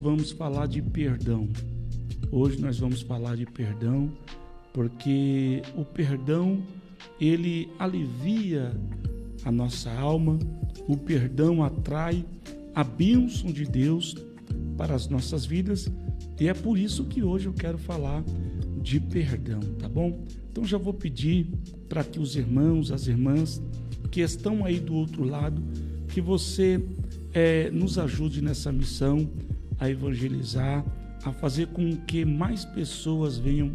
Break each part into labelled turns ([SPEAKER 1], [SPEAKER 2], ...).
[SPEAKER 1] Vamos falar de perdão. Hoje nós vamos falar de perdão, porque o perdão, ele alivia a nossa alma, o perdão atrai a bênção de Deus para as nossas vidas, e é por isso que hoje eu quero falar de perdão, tá bom? Então já vou pedir para que os irmãos, as irmãs que estão aí do outro lado, que você nos ajude nessa missão a evangelizar, a fazer com que mais pessoas venham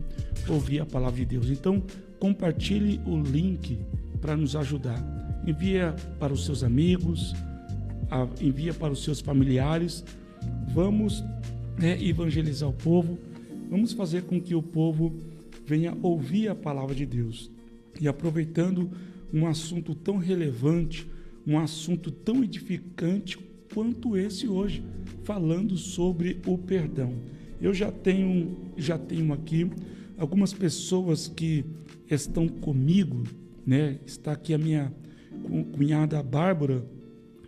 [SPEAKER 1] ouvir a palavra de Deus. Então, compartilhe o link para nos ajudar. Envia para os seus amigos, envia para os seus familiares. Vamos evangelizar o povo, vamos fazer com que o povo venha ouvir a palavra de Deus. E aproveitando um assunto tão relevante, um assunto tão edificante quanto esse hoje, falando sobre o perdão. Eu já tenho aqui algumas pessoas que estão comigo, né? Está aqui a minha cunhada Bárbara,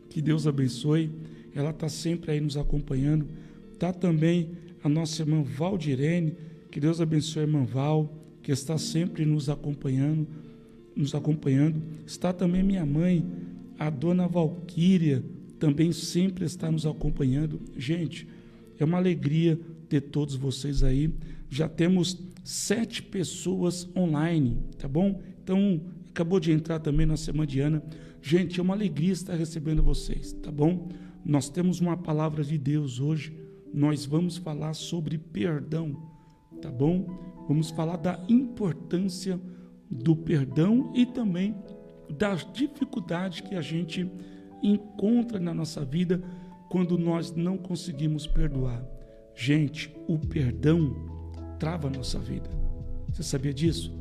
[SPEAKER 1] que Deus abençoe, ela está sempre aí nos acompanhando. Está também a nossa irmã Valdirene, que Deus abençoe a irmã Val, que está sempre nos acompanhando. Está também minha mãe, a dona Valquíria, também sempre está nos acompanhando. Gente, é uma alegria ter todos vocês aí. Já temos 7 pessoas online, tá bom? Então, acabou de entrar também na Semana de Ana. Gente, é uma alegria estar recebendo vocês, tá bom? Nós temos uma palavra de Deus hoje. Nós vamos falar sobre perdão, tá bom? Vamos falar da importância do perdão e também das dificuldades que a gente encontra na nossa vida quando nós não conseguimos perdoar. Gente, o perdão trava a nossa vida. Você sabia disso?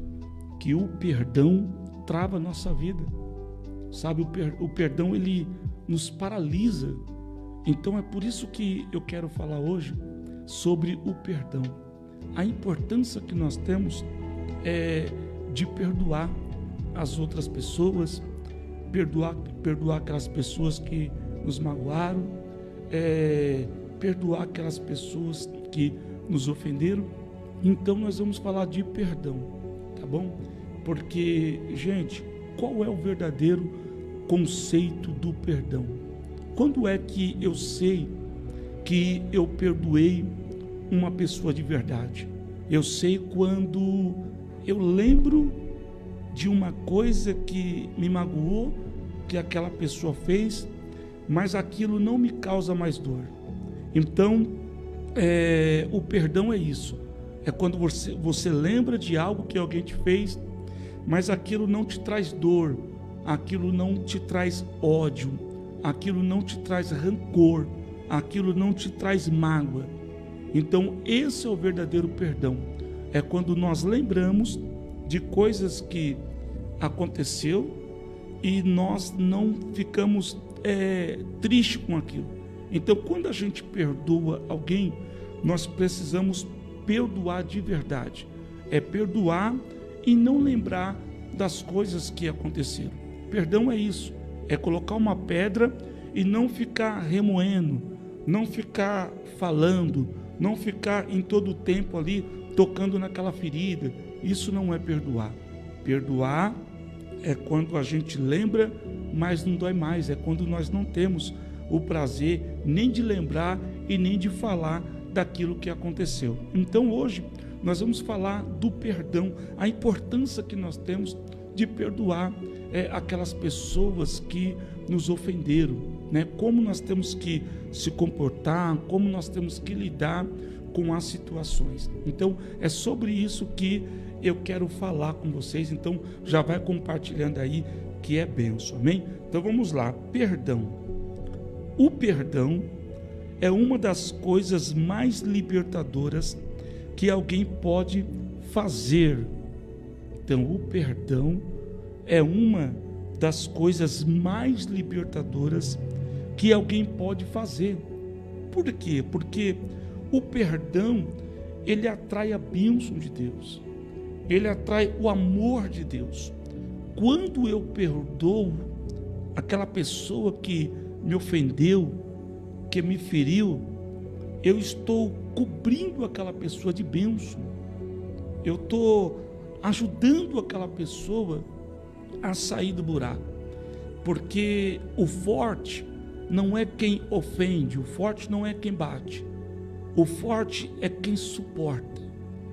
[SPEAKER 1] Que o perdão trava a nossa vida. Sabe, o perdão, ele nos paralisa. Então é por isso que eu quero falar hoje sobre o perdão. A importância que nós temos de perdoar as outras pessoas, perdoar aquelas pessoas que nos magoaram, perdoar aquelas pessoas que nos ofenderam. Então nós vamos falar de perdão, tá bom? Porque, gente, qual é o verdadeiro conceito do perdão? Quando é que eu sei que eu perdoei uma pessoa de verdade? Eu sei quando eu lembro de uma coisa que me magoou, que aquela pessoa fez, mas aquilo não me causa mais dor. Então, o perdão é isso. É quando você lembra de algo que alguém te fez, mas aquilo não te traz dor, aquilo não te traz ódio, aquilo não te traz rancor, aquilo não te traz mágoa. Então, esse é o verdadeiro perdão. É quando nós lembramos de coisas que aconteceu e nós não ficamos tristes com aquilo. Então, quando a gente perdoa alguém, nós precisamos perdoar de verdade. É perdoar e não lembrar das coisas que aconteceram. Perdão é isso, é colocar uma pedra e não ficar remoendo, não ficar falando, não ficar em todo o tempo ali tocando naquela ferida. Isso não é perdoar. Perdoar é quando a gente lembra, mas não dói mais. É quando nós não temos o prazer nem de lembrar e nem de falar daquilo que aconteceu. Então hoje nós vamos falar do perdão, a importância que nós temos de perdoar aquelas pessoas que nos ofenderam, né? Como nós temos que se comportar, como nós temos que lidar com as situações. Então é sobre isso que eu quero falar com vocês. Então já vai compartilhando aí, que é bênção, amém? Então vamos lá, perdão. O perdão é uma das coisas mais libertadoras que alguém pode fazer. Então o perdão é uma das coisas mais libertadoras que alguém pode fazer. Por quê? Porque o perdão, ele atrai a bênção de Deus. Ele atrai o amor de Deus. Quando eu perdoo aquela pessoa que me ofendeu, que me feriu, eu estou cobrindo aquela pessoa de bênção, eu estou ajudando aquela pessoa a sair do buraco, porque o forte não é quem ofende, o forte não é quem bate, o forte é quem suporta.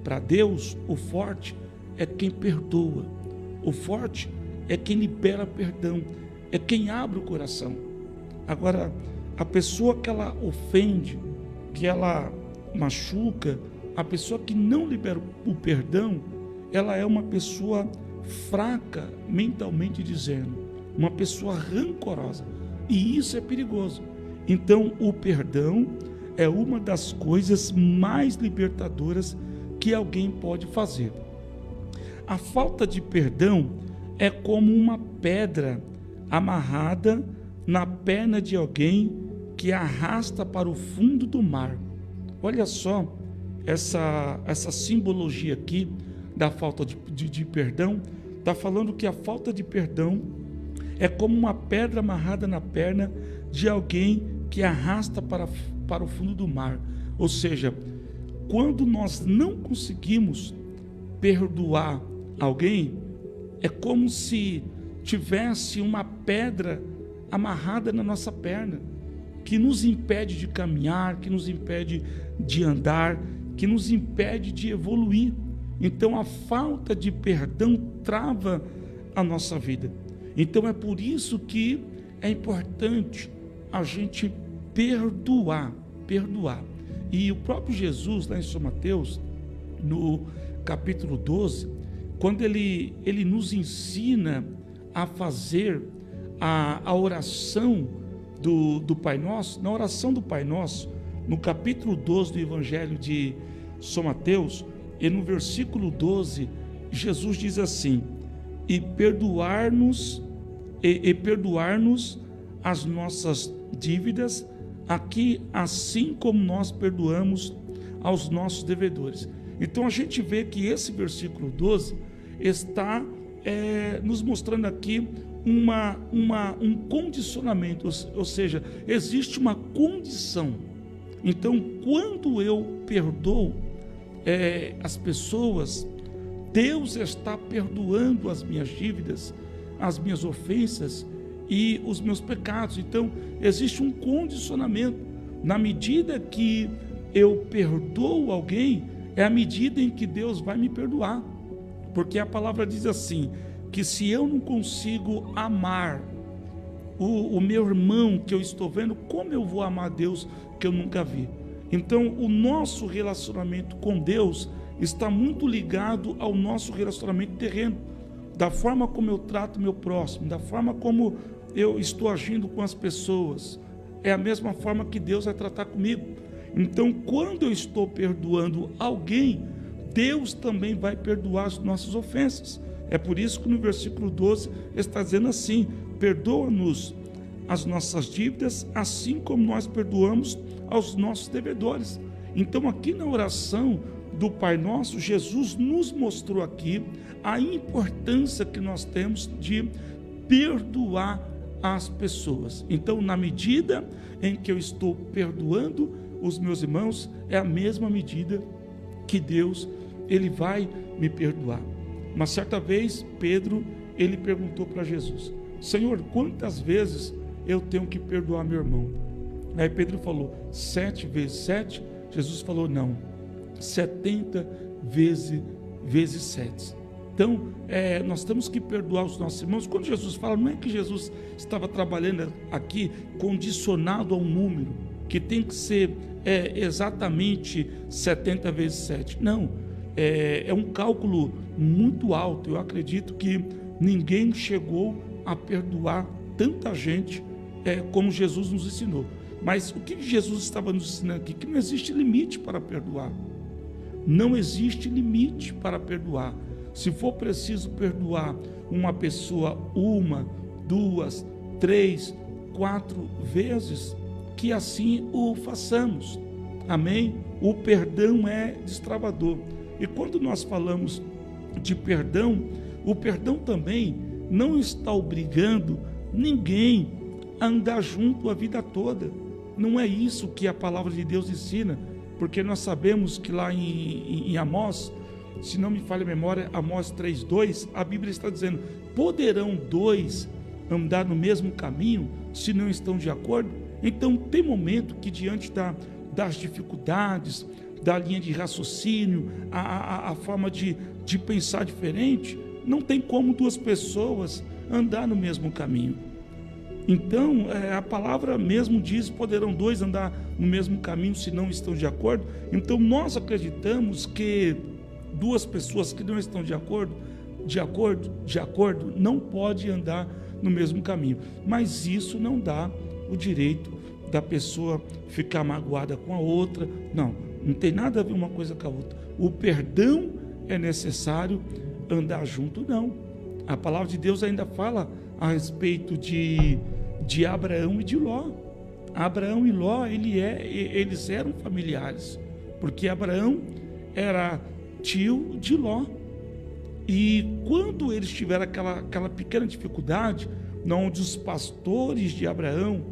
[SPEAKER 1] Para Deus, o forte é quem perdoa, o forte é quem libera perdão, é quem abre o coração. Agora, a pessoa que ela ofende, que ela machuca, a pessoa que não libera o perdão, ela é uma pessoa fraca, mentalmente dizendo, uma pessoa rancorosa, e isso é perigoso. Então, o perdão é uma das coisas mais libertadoras que alguém pode fazer. A falta de perdão é como uma pedra amarrada na perna de alguém que arrasta para o fundo do mar. Olha só essa simbologia aqui da falta de perdão. Está falando que a falta de perdão é como uma pedra amarrada na perna de alguém que arrasta para o fundo do mar. Ou seja, quando nós não conseguimos perdoar alguém, é como se tivesse uma pedra amarrada na nossa perna, que nos impede de caminhar, que nos impede de andar, que nos impede de evoluir. Então a falta de perdão trava a nossa vida. Então é por isso que é importante a gente perdoar. E o próprio Jesus, lá em São Mateus, no capítulo 12, quando ele nos ensina a fazer a oração do Pai Nosso, na oração do Pai Nosso, no capítulo 12 do Evangelho de São Mateus, e no versículo 12, Jesus diz assim: e perdoar-nos as nossas dívidas, aqui assim como nós perdoamos aos nossos devedores. Então a gente vê que esse versículo 12 está nos mostrando aqui um condicionamento, ou seja, existe uma condição. Então, quando eu perdoo as pessoas, Deus está perdoando as minhas dívidas, as minhas ofensas e os meus pecados. Então, existe um condicionamento. Na medida que eu perdoo alguém, é a medida em que Deus vai me perdoar. Porque a palavra diz assim, que se eu não consigo amar o meu irmão que eu estou vendo, como eu vou amar Deus que eu nunca vi? Então, o nosso relacionamento com Deus está muito ligado ao nosso relacionamento terreno, da forma como eu trato meu próximo, da forma como eu estou agindo com as pessoas. É a mesma forma que Deus vai tratar comigo. Então, quando eu estou perdoando alguém, Deus também vai perdoar as nossas ofensas. É por isso que no versículo 12 está dizendo assim: perdoa-nos as nossas dívidas, assim como nós perdoamos aos nossos devedores. Então, aqui na oração do Pai Nosso, Jesus nos mostrou aqui a importância que nós temos de perdoar as pessoas. Então, na medida em que eu estou perdoando os meus irmãos, é a mesma medida que Deus ele vai me perdoar. Uma certa vez, Pedro, ele perguntou para Jesus: Senhor, quantas vezes eu tenho que perdoar meu irmão? Aí Pedro falou: 7 vezes 7? Jesus falou: não, 70 vezes 7. Então, nós temos que perdoar os nossos irmãos. Quando Jesus fala, não é que Jesus estava trabalhando aqui condicionado a um número, que tem que ser exatamente 70 vezes 7. Não, é um cálculo muito alto. Eu acredito que ninguém chegou a perdoar tanta gente como Jesus nos ensinou. Mas o que Jesus estava nos ensinando aqui? Que não existe limite para perdoar. Não existe limite para perdoar. Se for preciso perdoar uma pessoa 1, 2, 3, 4 vezes, que assim o façamos. Amém? O perdão é destravador. E quando nós falamos de perdão, o perdão também não está obrigando ninguém a andar junto a vida toda. não é isso que a palavra de Deus ensina, porque nós sabemos que lá em Amós, se não me falha a memória, Amós 3:2, a Bíblia está dizendo: poderão dois andar no mesmo caminho se não estão de acordo? Então tem momento que diante das dificuldades, da linha de raciocínio, a forma de pensar diferente, não tem como duas pessoas andar no mesmo caminho. Então a palavra mesmo diz: poderão dois andar no mesmo caminho se não estão de acordo. Então nós acreditamos que duas pessoas que não estão de acordo, não podem andar no mesmo caminho. Mas isso não dá o direito da pessoa ficar magoada com a outra. Não tem nada a ver uma coisa com a outra. O perdão é necessário, andar junto não. A palavra de Deus ainda fala a respeito de Abraão e de Ló. Abraão e Ló, eles eram familiares, porque Abraão era tio de Ló. E quando eles tiveram aquela pequena dificuldade, onde os pastores de Abraão,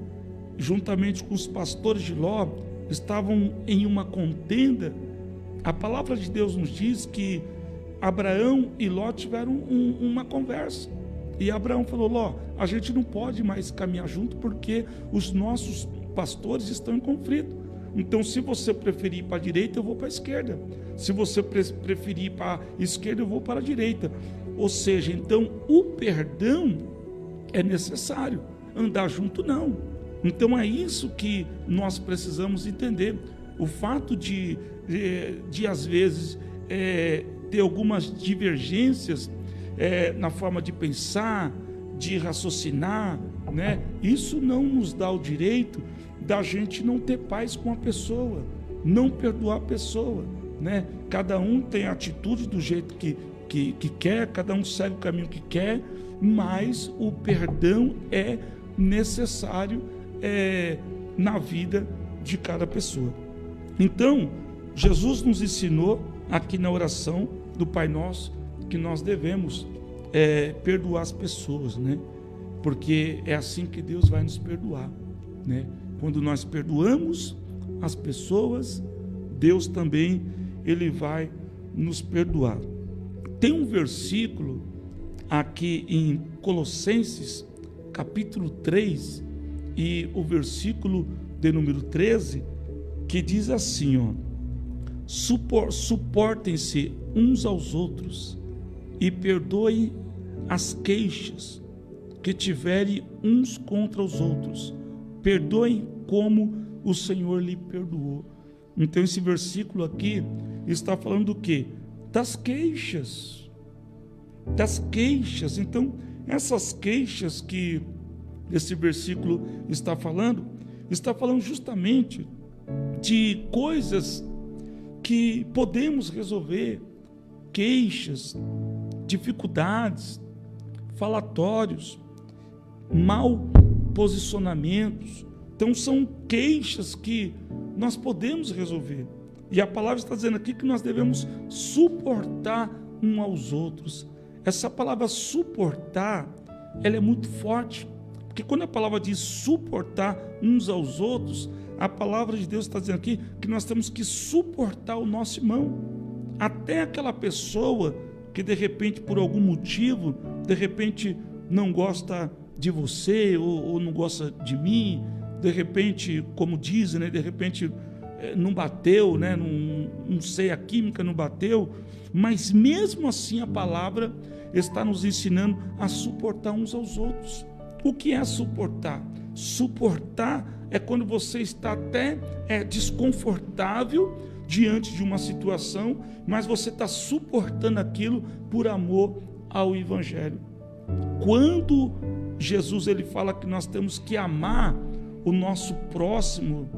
[SPEAKER 1] juntamente com os pastores de Ló, estavam em uma contenda, a palavra de Deus nos diz que Abraão e Ló tiveram uma conversa. E Abraão falou: Ló, a gente não pode mais caminhar junto porque os nossos pastores estão em conflito. Então, se você preferir ir para a direita, eu vou para a esquerda. Se você preferir ir para a esquerda, eu vou para a direita. Ou seja, então, o perdão é necessário. Andar junto, não. Então, é isso que nós precisamos entender. O fato de às vezes, ter algumas divergências na forma de pensar, de raciocinar, né? Isso não nos dá o direito da gente não ter paz com a pessoa, não perdoar a pessoa, né? Cada um tem a atitude do jeito que quer, cada um segue o caminho que quer, mas o perdão é necessário na vida de cada pessoa. Então, Jesus nos ensinou aqui na oração do Pai Nosso que nós devemos perdoar as pessoas, né? Porque é assim que Deus vai nos perdoar, né? Quando nós perdoamos as pessoas, Deus também Ele vai nos perdoar. Tem um versículo aqui em Colossenses, capítulo 3, e o versículo de número 13, que diz assim, ó: suportem-se uns aos outros e perdoem as queixas que tiverem uns contra os outros. Perdoem como o Senhor lhe perdoou. Então esse versículo aqui está falando do quê? Das queixas. Então essas queixas que esse versículo está falando justamente de coisas que podemos resolver, queixas, dificuldades, falatórios, mal posicionamentos. Então são queixas que nós podemos resolver. E a palavra está dizendo aqui que nós devemos suportar uns aos outros. Essa palavra suportar, ela é muito forte, porque quando a palavra diz suportar uns aos outros, a palavra de Deus está dizendo aqui que nós temos que suportar o nosso irmão. Até aquela pessoa que de repente, por algum motivo, de repente não gosta de você ou não gosta de mim, de repente, como dizem, né, de repente não bateu, né, não sei, a química não bateu, mas mesmo assim a palavra está nos ensinando a suportar uns aos outros. O que é suportar? Suportar é quando você está até desconfortável diante de uma situação, mas você está suportando aquilo por amor ao Evangelho. Quando Jesus ele fala que nós temos que amar o nosso próximo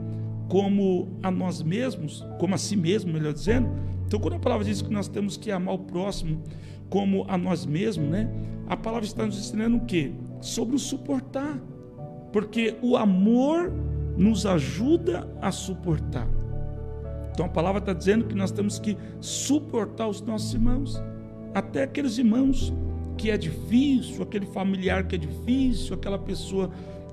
[SPEAKER 1] como a nós mesmos, como a si mesmo, melhor dizendo. Então, quando a palavra diz que nós temos que amar o próximo como a nós mesmos, né? A palavra está nos ensinando o quê? Sobre o suportar. Porque o amor nos ajuda a suportar. Então, a palavra está dizendo que nós temos que suportar os nossos irmãos. Até aqueles irmãos que é difícil, aquele familiar que é difícil, aquela pessoa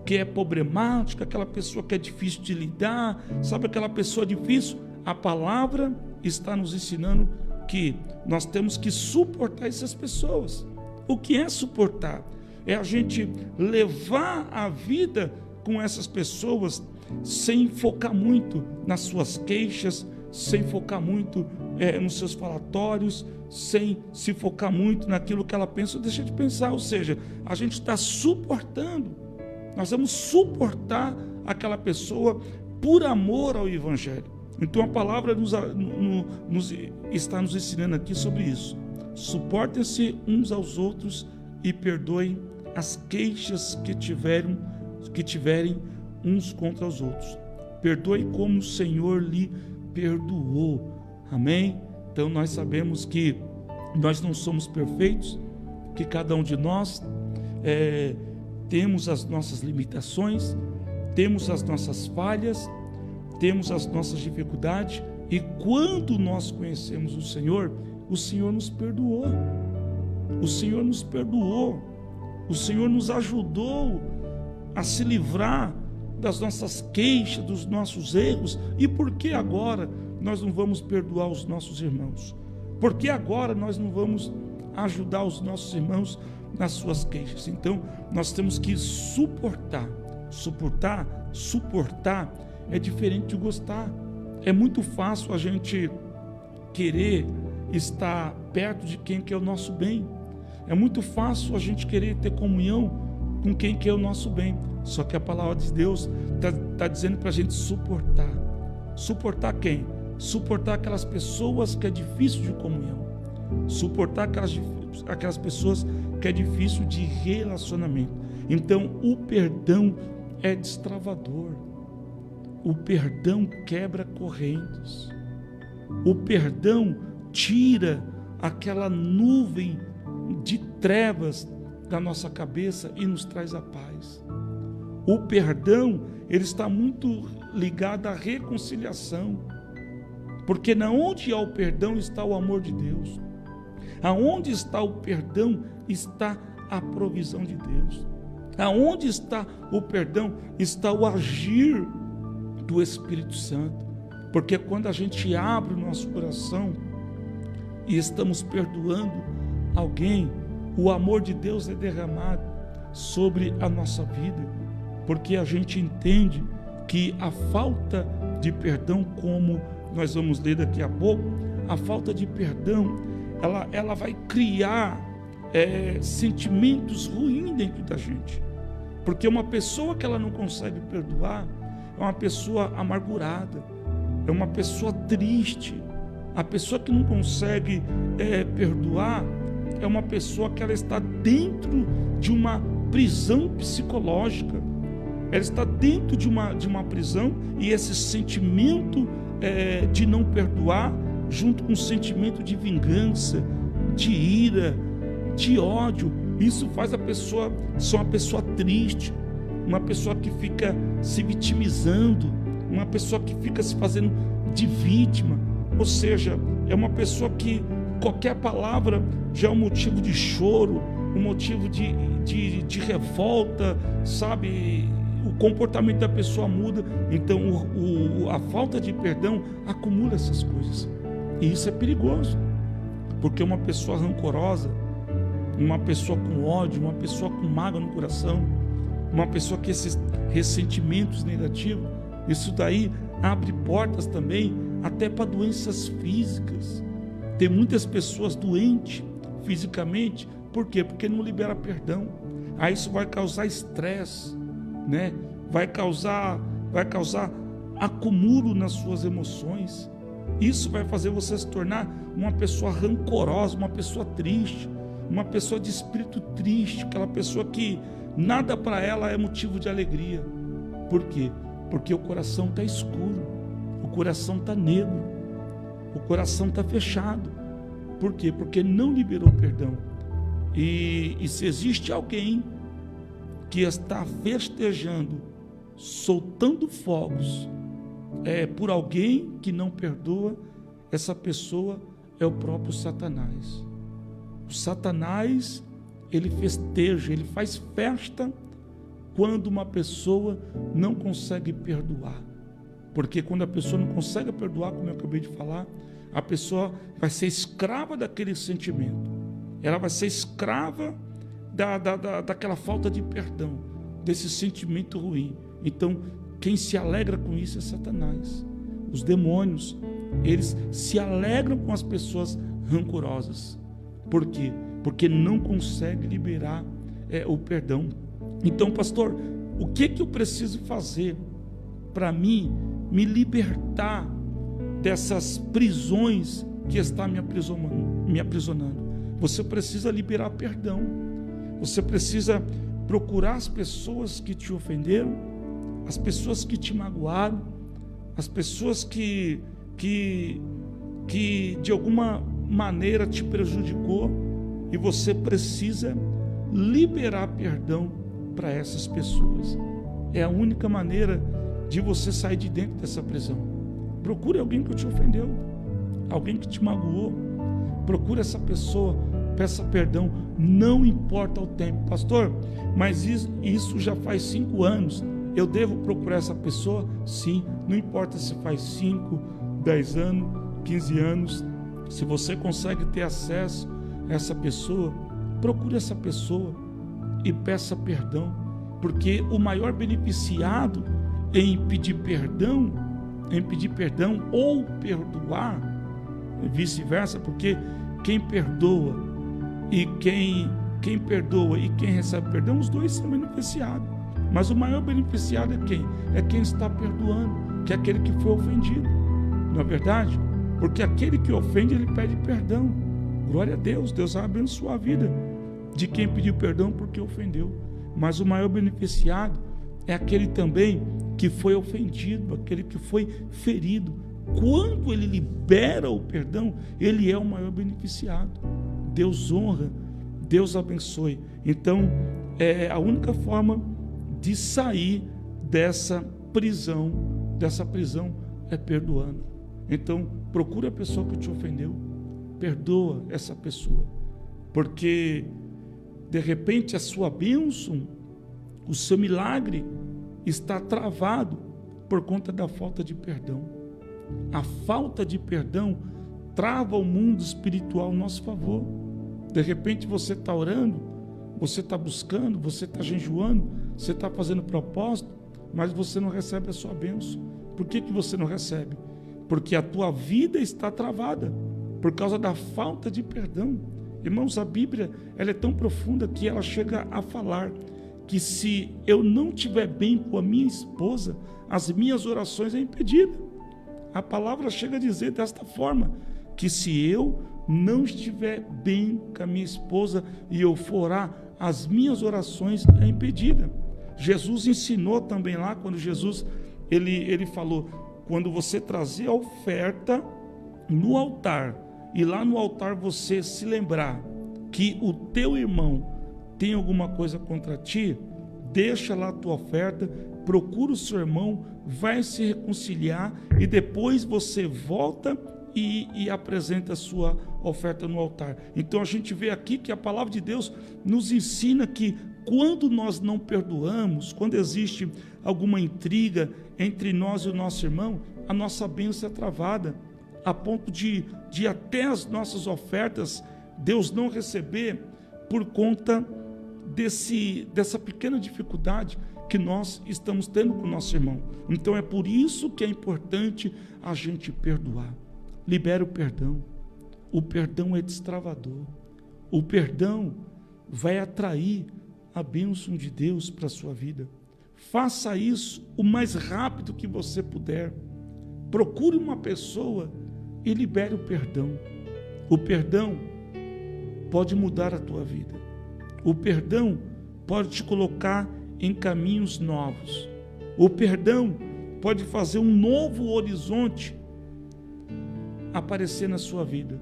[SPEAKER 1] que é problemática, aquela pessoa que é difícil de lidar, sabe aquela pessoa difícil? A palavra está nos ensinando que nós temos que suportar essas pessoas. O que é suportar? É a gente levar a vida com essas pessoas sem focar muito nas suas queixas, sem focar muito nos seus falatórios, sem se focar muito naquilo que ela pensa ou deixa de pensar. Ou seja, a gente está suportando. Nós vamos suportar aquela pessoa por amor ao Evangelho. Então a palavra está nos ensinando aqui sobre isso. Suportem-se uns aos outros e perdoem as queixas que tiverem uns contra os outros. Perdoe como o Senhor lhe perdoou. Amém? Então nós sabemos que nós não somos perfeitos, que cada um de nós temos as nossas limitações, temos as nossas falhas, temos as nossas dificuldades, e quando nós conhecemos o Senhor nos perdoou. O Senhor nos perdoou. O Senhor nos ajudou a se livrar das nossas queixas, dos nossos erros. E por que agora nós não vamos perdoar os nossos irmãos? Por que agora nós não vamos ajudar os nossos irmãos nas suas queixas? Então, nós temos que suportar. Suportar é diferente de gostar. É muito fácil a gente querer estar perto de quem quer o nosso bem. É muito fácil a gente querer ter comunhão com quem quer o nosso bem. Só que a palavra de Deus está dizendo para a gente suportar. Suportar quem? Suportar aquelas pessoas que é difícil de comunhão. Suportar aquelas pessoas que é difícil de relacionamento. Então, o perdão é destravador. O perdão quebra correntes. O perdão tira aquela nuvem de trevas da nossa cabeça e nos traz a paz. O perdão, ele está muito ligado à reconciliação. Porque onde há o perdão está o amor de Deus. Aonde está o perdão está a provisão de Deus. Aonde está o perdão está o agir do Espírito Santo. Porque quando a gente abre o nosso coração e estamos perdoando alguém, o amor de Deus é derramado sobre a nossa vida. Porque a gente entende que a falta de perdão, como nós vamos ler daqui a pouco, a falta de perdão, ela vai criar sentimentos ruins dentro da gente. Porque uma pessoa que ela não consegue perdoar é uma pessoa amargurada, é uma pessoa triste. A pessoa que não consegue perdoar é uma pessoa que ela está dentro de uma prisão psicológica. Ela está dentro de uma prisão, e esse sentimento de não perdoar, junto com o sentimento de vingança, de ira, de ódio, isso faz a pessoa ser uma pessoa triste, uma pessoa que fica se vitimizando, uma pessoa que fica se fazendo de vítima. Ou seja, é uma pessoa que qualquer palavra já é um motivo de choro, um motivo de revolta, sabe? O comportamento da pessoa muda. Então a falta de perdão acumula essas coisas, e isso é perigoso, porque uma pessoa rancorosa, uma pessoa com ódio, uma pessoa com mágoa no coração, uma pessoa que esses ressentimentos negativos, isso daí abre portas também até para doenças físicas. Tem muitas pessoas doentes fisicamente. Por quê? Porque não libera perdão. Aí isso vai causar estresse, né? Vai causar acúmulo nas suas emoções. Isso vai fazer você se tornar uma pessoa rancorosa, uma pessoa triste, uma pessoa de espírito triste, aquela pessoa que nada para ela é motivo de alegria. Por quê? Porque o coração está escuro, o coração está negro, o coração está fechado. Por quê? Porque não liberou perdão. E se existe alguém que está festejando, soltando fogos, por alguém que não perdoa, essa pessoa é o próprio Satanás. O Satanás, ele festeja, ele faz festa quando uma pessoa não consegue perdoar. Porque quando a pessoa não consegue perdoar, como eu acabei de falar, a pessoa vai ser escrava daquele sentimento. Ela vai ser escrava daquela falta de perdão, desse sentimento ruim. Então, quem se alegra com isso é Satanás. Os demônios, eles se alegram com as pessoas rancorosas. Por quê? Porque não consegue liberar o perdão. Então, pastor, o que eu preciso fazer para mim me libertar dessas prisões que está me aprisionando? Você precisa liberar perdão. Você precisa procurar as pessoas que te ofenderam, as pessoas que te magoaram, as pessoas que de alguma maneira te prejudicou, e você precisa liberar perdão para essas pessoas. É a única maneira de você sair de dentro dessa prisão. Procure alguém que te ofendeu, alguém que te magoou. Procure essa pessoa, peça perdão, não importa o tempo. Pastor, mas isso já faz 5 anos, eu devo procurar essa pessoa? Sim, não importa se faz 5, 10 anos, 15 anos, se você consegue ter acesso a essa pessoa, procure essa pessoa e peça perdão, porque o maior beneficiado em pedir perdão ou perdoar, vice-versa, porque quem perdoa e quem perdoa e quem recebe perdão, os dois são beneficiados. Mas o maior beneficiado é quem? É quem está perdoando, que é aquele que foi ofendido. Não é verdade? Porque aquele que ofende, ele pede perdão. Glória a Deus, Deus vai abençoar a vida de quem pediu perdão porque ofendeu. Mas o maior beneficiado é aquele também que foi ofendido, aquele que foi ferido. Quando ele libera o perdão, ele é o maior beneficiado. Deus honra, Deus abençoe. Então, a única forma de sair dessa prisão é perdoando. Então, procure a pessoa que te ofendeu, perdoa essa pessoa, porque de repente a sua bênção, o seu milagre está travado por conta da falta de perdão. A falta de perdão trava o mundo espiritual ao nosso favor. De repente você está orando, você está buscando, você está jejuando, você está fazendo propósito, mas você não recebe a sua bênção. Por que você não recebe? Porque a tua vida está travada por causa da falta de perdão. Irmãos, a Bíblia ela é tão profunda que ela chega a falar que se eu não estiver bem com a minha esposa, as minhas orações é impedida. A palavra chega a dizer desta forma, que se eu não estiver bem com a minha esposa e eu for orar, as minhas orações é impedida. Jesus ensinou também lá, quando Jesus ele falou, quando você trazer a oferta no altar, e lá no altar você se lembrar que o teu irmão tem alguma coisa contra ti, deixa lá a tua oferta, procura o seu irmão, vai se reconciliar e depois você volta e apresenta a sua oferta no altar. Então a gente vê aqui que a palavra de Deus nos ensina que quando nós não perdoamos, quando existe alguma intriga entre nós e o nosso irmão, a nossa bênção é travada, a ponto de até as nossas ofertas Deus não receber por conta dessa pequena dificuldade que nós estamos tendo com o nosso irmão. Então é por isso que é importante a gente perdoar. Libera o perdão. O perdão é destravador. O perdão vai atrair a bênção de Deus para a sua vida. Faça isso o mais rápido que você puder. Procure uma pessoa e libere o perdão. O perdão pode mudar a tua vida. O perdão pode te colocar em caminhos novos. O perdão pode fazer um novo horizonte aparecer na sua vida.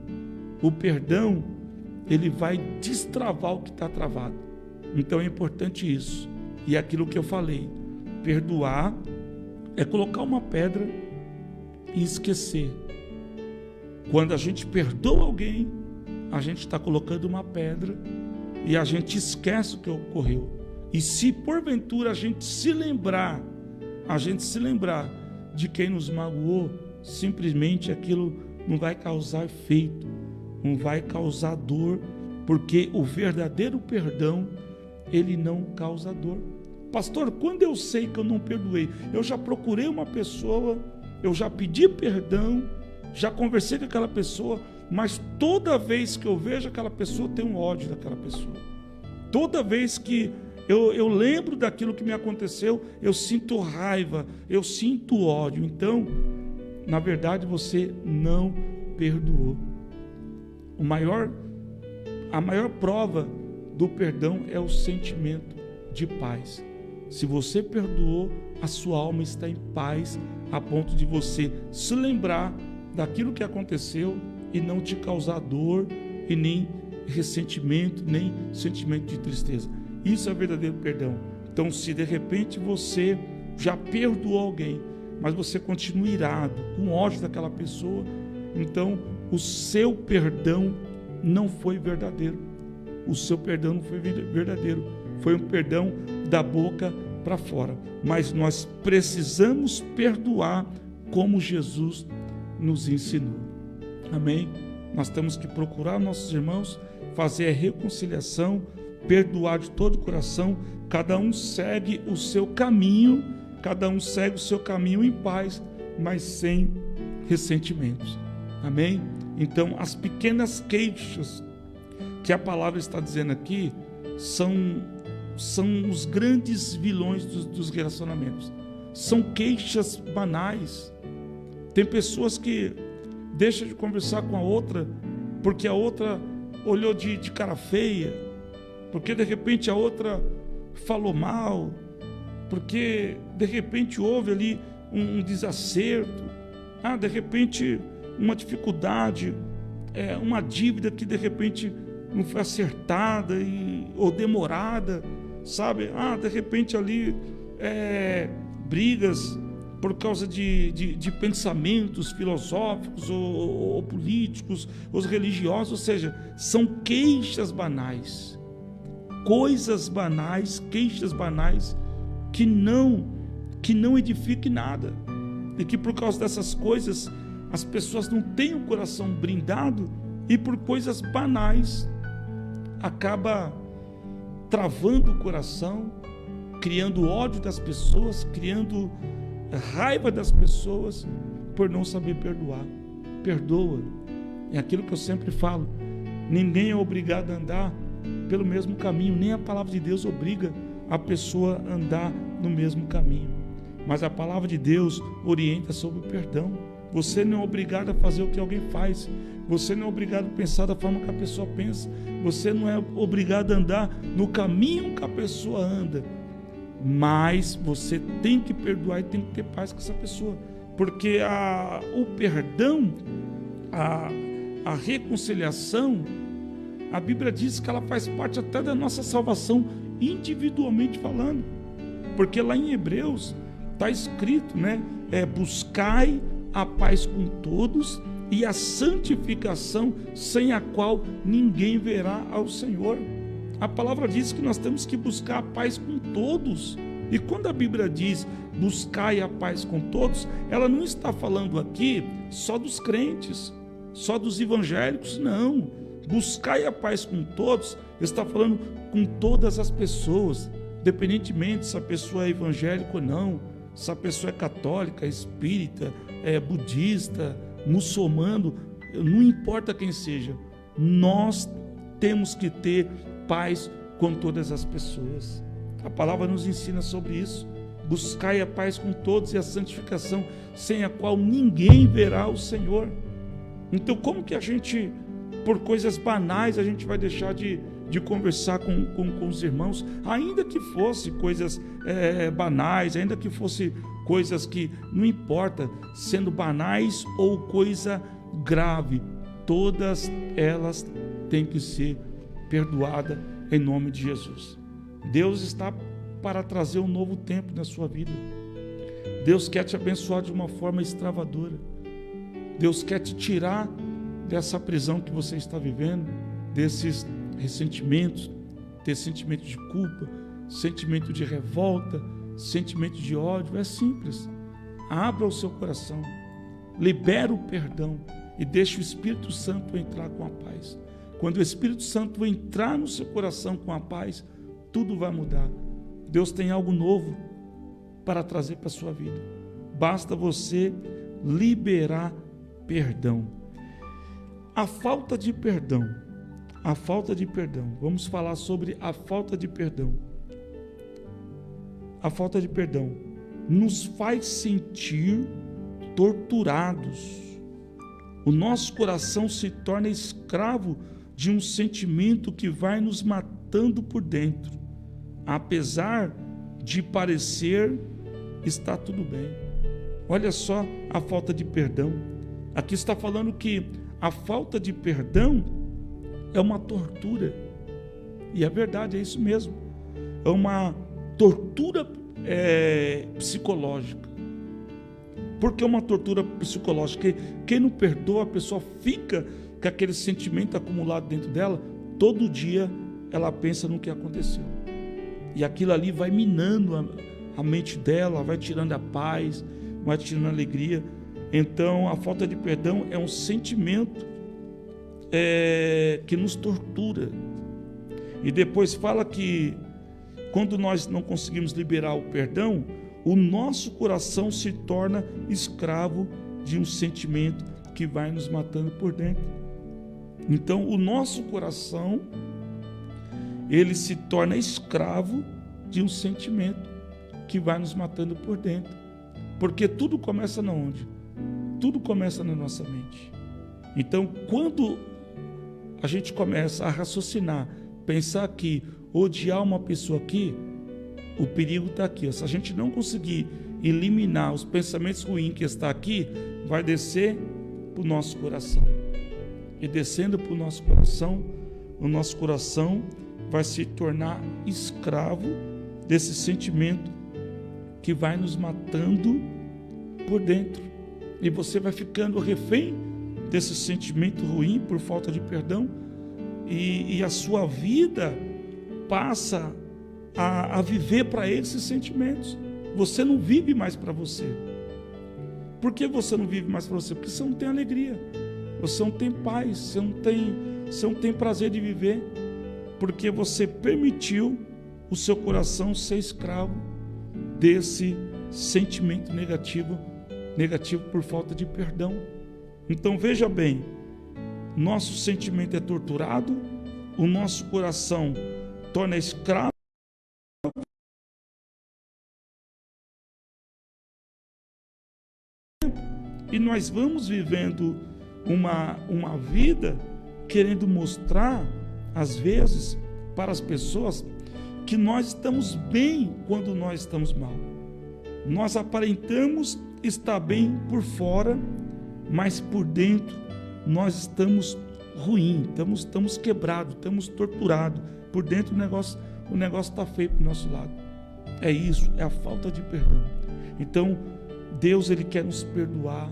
[SPEAKER 1] O perdão, ele vai destravar o que está travado. Então é importante isso. E aquilo que eu falei, perdoar é colocar uma pedra e esquecer. Quando a gente perdoa alguém, a gente está colocando uma pedra e a gente esquece o que ocorreu. E se porventura a gente se lembrar de quem nos magoou, simplesmente aquilo não vai causar efeito, não vai causar dor, porque o verdadeiro perdão, ele não causa dor. Pastor, quando eu sei que eu não perdoei, eu já procurei uma pessoa, eu já pedi perdão, já conversei com aquela pessoa, mas toda vez que eu vejo aquela pessoa, eu tenho ódio daquela pessoa. Toda vez que eu lembro daquilo que me aconteceu, eu sinto raiva, eu sinto ódio. Então, na verdade, você não perdoou. A maior prova do perdão é o sentimento de paz. Se você perdoou, a sua alma está em paz, a ponto de você se lembrar daquilo que aconteceu e não te causar dor e nem ressentimento, nem sentimento de tristeza. Isso é verdadeiro perdão. Então, se de repente você já perdoou alguém, mas você continua irado, com ódio daquela pessoa, então o seu perdão não foi verdadeiro. O seu perdão não foi verdadeiro. Foi um perdão da boca para fora. Mas nós precisamos perdoar como Jesus nos ensinou. Amém? Nós temos que procurar nossos irmãos, fazer a reconciliação, perdoar de todo o coração. Cada um segue o seu caminho, em paz, mas sem ressentimentos. Amém? Então, as pequenas queixas que a palavra está dizendo aqui são os grandes vilões dos relacionamentos. São queixas banais. Tem pessoas que deixam de conversar com a outra porque a outra olhou de cara feia, porque de repente a outra falou mal, porque de repente houve ali um desacerto, de repente uma dificuldade, uma dívida que de repente não foi acertada ou demorada, sabe? De repente ali brigas por causa de pensamentos filosóficos ou políticos, ou religiosos, ou seja, são queixas banais, coisas banais, queixas banais que não edificam nada, e que por causa dessas coisas as pessoas não têm o coração blindado e por coisas banais acaba travando o coração, criando ódio das pessoas, criando raiva das pessoas por não saber perdoar. Perdoa. É aquilo que eu sempre falo: ninguém é obrigado a andar pelo mesmo caminho, nem a palavra de Deus obriga a pessoa a andar no mesmo caminho, mas a palavra de Deus orienta sobre o perdão. Você não é obrigado a fazer o que alguém faz, você não é obrigado a pensar da forma que a pessoa pensa, você não é obrigado a andar no caminho que a pessoa anda, mas você tem que perdoar e tem que ter paz com essa pessoa, porque o perdão, a reconciliação, a Bíblia diz que ela faz parte até da nossa salvação, individualmente falando, porque lá em Hebreus está escrito, buscai a paz com todos e a santificação, sem a qual ninguém verá ao Senhor. A palavra diz que nós temos que buscar a paz com todos. E quando a Bíblia diz buscai a paz com todos, ela não está falando aqui só dos crentes, só dos evangélicos, não. Buscai a paz com todos está falando com todas as pessoas, independentemente se a pessoa é evangélica ou não, se a pessoa é católica, espírita, budista, muçulmano, não importa quem seja, nós temos que ter paz com todas as pessoas. A palavra nos ensina sobre isso. Buscai a paz com todos e a santificação, sem a qual ninguém verá o Senhor. Então, como que a gente, por coisas banais, a gente vai deixar de conversar com os irmãos, ainda que fosse coisas banais, ainda que fosse coisas que não importa, sendo banais ou coisa grave, todas elas têm que ser perdoadas em nome de Jesus. Deus está para trazer um novo tempo na sua vida. Deus quer te abençoar de uma forma extravadora. Deus quer te tirar dessa prisão que você está vivendo, desses ressentimentos, desse sentimento de culpa, sentimento de revolta, sentimento de ódio. É simples. Abra o seu coração, libera o perdão e deixe o Espírito Santo entrar com a paz. Quando o Espírito Santo entrar no seu coração com a paz, tudo vai mudar. Deus tem algo novo para trazer para a sua vida. Basta você liberar perdão. A falta de perdão. Vamos falar sobre a falta de perdão. A falta de perdão nos faz sentir torturados. O nosso coração se torna escravo de um sentimento que vai nos matando por dentro. Apesar de parecer estar tudo bem. Olha só a falta de perdão. Aqui está falando que a falta de perdão é uma tortura. E é verdade, é isso mesmo. É uma tortura psicológica. Por que uma tortura psicológica? Porque quem não perdoa, a pessoa fica com aquele sentimento acumulado dentro dela. Todo dia ela pensa no que aconteceu. E aquilo ali vai minando a mente dela, vai tirando a paz, vai tirando a alegria. Então a falta de perdão é um sentimento que nos tortura. E depois fala que quando nós não conseguimos liberar o perdão, o nosso coração se torna escravo de um sentimento que vai nos matando por dentro. Então o nosso coração, ele se torna escravo de um sentimento que vai nos matando por dentro. Porque tudo começa na onde? Tudo começa na nossa mente. Então, quando a gente começa a raciocinar, pensar que odiar uma pessoa aqui, o perigo está aqui. Se a gente não conseguir eliminar os pensamentos ruins que está aqui, vai descer para o nosso coração. E descendo para o nosso coração vai se tornar escravo desse sentimento que vai nos matando por dentro. E você vai ficando refém desse sentimento ruim por falta de perdão, e a sua vida passa a viver para esses sentimentos. Você não vive mais para você. Por que você não vive mais para você? Porque você não tem alegria, você não tem paz, você não tem prazer de viver, porque você permitiu o seu coração ser escravo desse sentimento negativo por falta de perdão. Então veja bem, nosso sentimento é torturado, o nosso coração torna escravo e nós vamos vivendo uma vida querendo mostrar, às vezes, para as pessoas que nós estamos bem quando nós estamos mal. Nós aparentamos estar bem por fora, mas por dentro nós estamos ruins, estamos quebrados, estamos torturados. Por dentro o negócio está feio para o nosso lado. É isso, é a falta de perdão. Então, Deus, Ele quer nos perdoar,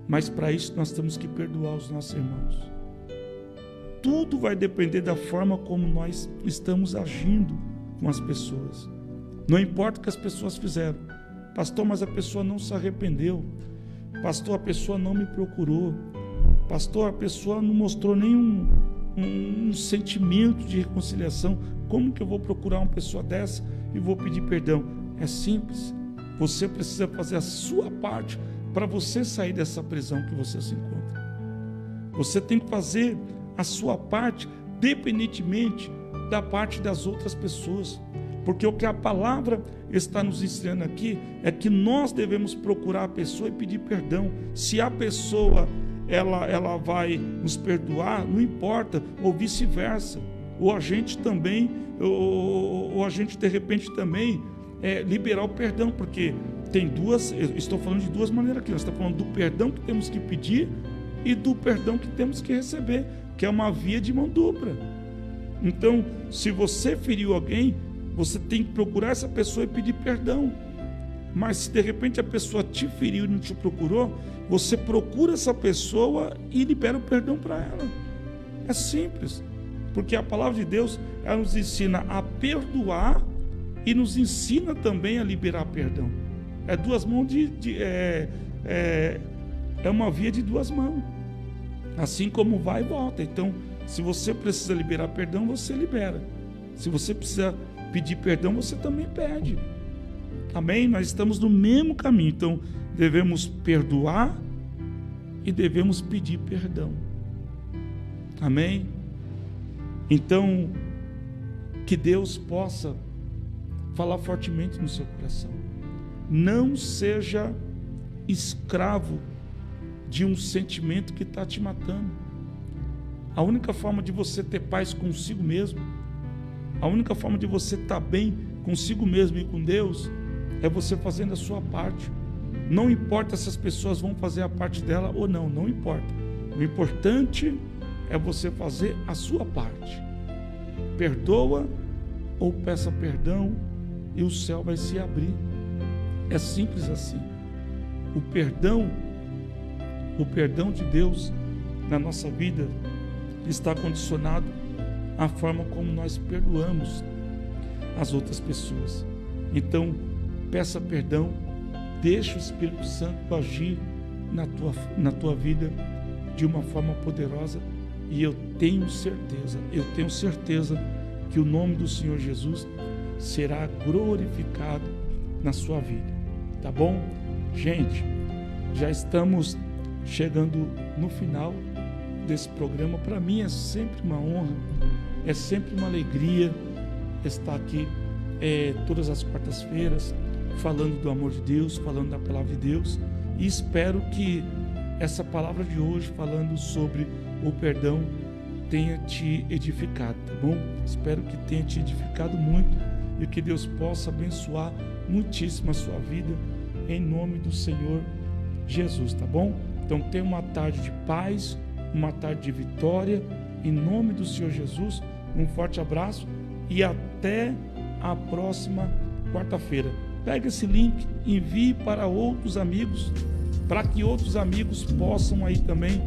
[SPEAKER 1] mas para isso nós temos que perdoar os nossos irmãos. Tudo vai depender da forma como nós estamos agindo com as pessoas. Não importa o que as pessoas fizeram. Pastor, mas a pessoa não se arrependeu. Pastor, a pessoa não me procurou. Pastor, a pessoa não mostrou nenhum sentimento de reconciliação. Como que eu vou procurar uma pessoa dessa e vou pedir perdão? É simples. Você precisa fazer a sua parte para você sair dessa prisão que você se encontra. Você tem que fazer a sua parte, independentemente da parte das outras pessoas. Porque o que a palavra está nos ensinando aqui é que nós devemos procurar a pessoa e pedir perdão. Se a pessoa ela vai nos perdoar, não importa, ou vice-versa. Ou a gente também, ou a gente de repente também liberar o perdão, porque tem duas, eu estou falando de duas maneiras aqui. Nós estamos falando do perdão que temos que pedir e do perdão que temos que receber, que é uma via de mão dupla. Então, se você feriu alguém, você tem que procurar essa pessoa e pedir perdão. Mas se de repente a pessoa te feriu e não te procurou, você procura essa pessoa e libera o perdão para ela. É simples. Porque a palavra de Deus, ela nos ensina a perdoar e nos ensina também a liberar perdão. É duas mãos é uma via de duas mãos. Assim como vai e volta. Então, se você precisa liberar perdão, você libera. Se você precisa pedir perdão, você também pede. Amém? Nós estamos no mesmo caminho. Então, devemos perdoar e devemos pedir perdão. Amém? Então, que Deus possa falar fortemente no seu coração. Não seja escravo de um sentimento que está te matando. A única forma de você ter paz consigo mesmo, a única forma de você estar bem consigo mesmo e com Deus, é você fazendo a sua parte. Não importa se as pessoas vão fazer a parte dela ou não, não importa. O importante é você fazer a sua parte. Perdoa ou peça perdão e o céu vai se abrir. É simples assim. O perdão de Deus na nossa vida está condicionado à forma como nós perdoamos as outras pessoas. Então, peça perdão, deixa o Espírito Santo agir na tua vida de uma forma poderosa, e eu tenho certeza que o nome do Senhor Jesus será glorificado na sua vida, tá bom? Gente, já estamos chegando no final desse programa. Para mim é sempre uma honra, é sempre uma alegria estar aqui todas as quartas-feiras falando do amor de Deus, falando da palavra de Deus, e espero que essa palavra de hoje, falando sobre o perdão, tenha te edificado, tá bom? Espero que tenha te edificado muito e que Deus possa abençoar muitíssimo a sua vida, em nome do Senhor Jesus, tá bom? Então tenha uma tarde de paz, uma tarde de vitória, em nome do Senhor Jesus. Um forte abraço e até a próxima quarta-feira. Pega esse link, envie para outros amigos, para que outros amigos possam aí também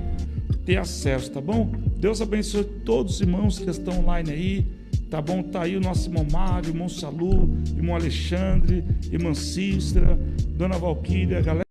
[SPEAKER 1] ter acesso, tá bom? Deus abençoe todos os irmãos que estão online aí, tá bom? Tá aí o nosso irmão Mário, irmão Salu, irmão Alexandre, irmã Cícera, dona Valquíria, galera.